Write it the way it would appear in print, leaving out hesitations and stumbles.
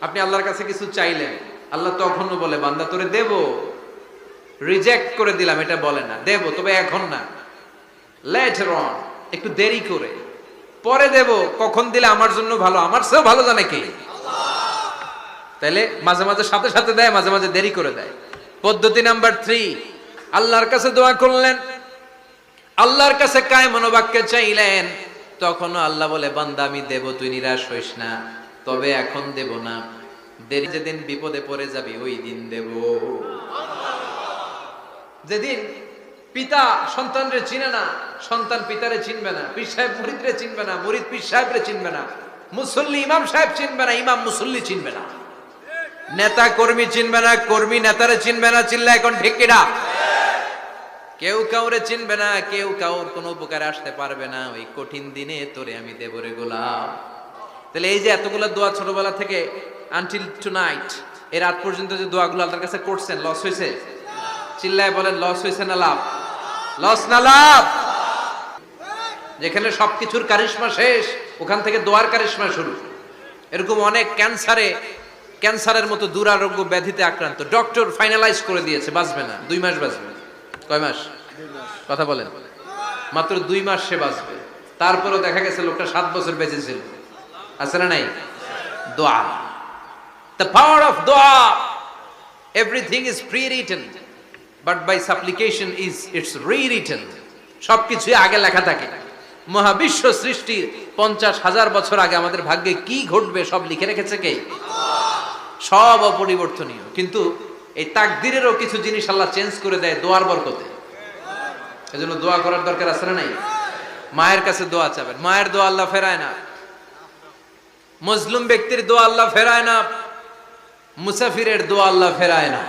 আপনি আল্লাহর কাছে কিছু চাইলেন, আল্লাহ তখনও বলে বান্দা তোরে দেব, রিজেক্ট করে দিলাম এটা বলে না, দেব তবে এখন না, লেটার অন, একটু দেরি করে, পরে দেব, কখন দিলে আমার জন্য ভালো, আমার চেয়েও ভালো জানে কে? তাইলে মাঝে মাঝে সাথে সাথে দেয়, মাঝে মাঝে দেরি করে দেয়। পদ্ধতি নাম্বার 3, আল্লাহর কাছে দোয়া করলেন, আল্লাহর কাছে কায় মনোবাক্যে চাইলেন, তখনও আল্লাহ বলে বান্দা আমি দেব, তুই নিরাশ হইস না, তবে এখন দেব না, দেরি যেদিন বিপদে পড়ে যাবি ওই দিন দেব। যেদিন পিতা সন্তানরে চিনে না, সন্তান পিতারে চিনবে না, পীর সাহেব মুরিদরে চিনবে না, মুরিদ পীর সাহেবরে চিনবে না, মুসল্লি ইমাম সাহেব চিনবে না, ইমাম মুসল্লি চিনবে না, নেতা কর্মী চিনবে না, কর্মী নেতারে চিনবে না, চিল্লা এখন ঠিক কিনা? কেউ কাউরে চিনবে না, কেউ কাউর কোনো উপকারে আসতে পারবে না, ওই কঠিন দিনে তোরে আমি দেব রে গোলাম। তাহলে এই যে এতগুলো দোয়া ছোটবেলা থেকে আনটিল টুনাইট, এর রাত পর্যন্ত যে দোয়াগুলো আল্লাহর কাছে করছেন, লস হয়েছে? চিল্লায় বলেন লস হয়েছে না লাভ? লস না লাভ? যেখানে সবকিছুর কারিশমা শেষ, ওখান থেকে দোয়ার কারিশমা শুরু। এরকম অনেক ক্যান্সারের মতো দুরারোগ্য ব্যাধিতে আক্রান্ত, ডক্টর ফাইনালাইজ করে দিয়েছে বাঁচবে না, 2 মাস বাঁচবে। কয় মাস? কথা বলেন। মাত্র 2 মাস সে বাঁচবে, তারপরেও দেখা গেছে লোকটা 7 বছর বেঁচে ছিল। আছে না নাই? দোয়া, the power of দোয়া, everything is pre-written but by supplication is it's rewritten. সবকিছুই আগে লেখা থাকে। মহাবিশ্ব সৃষ্টির 50,000 বছর আগে আমাদের ভাগ্যে কি ঘটবে সব লিখে রেখেছে কে? সব অপরিবর্তনীয়, কিন্তু এই তাকদিরেরও কিছু জিনিস আল্লাহ চেঞ্জ করে দেয় দোয়ার বরকতে। এজন্য দোয়া করার দরকার আছে না নাই? মায়ের কাছে দোয়া চাবেন, মায়ের দোয়া আল্লাহ ফেরায় না, মজলুম ব্যক্তির দোয়া আল্লাহ ফেরায় না, মুসাফিরের দোয়া আল্লাহ ফেরায় না।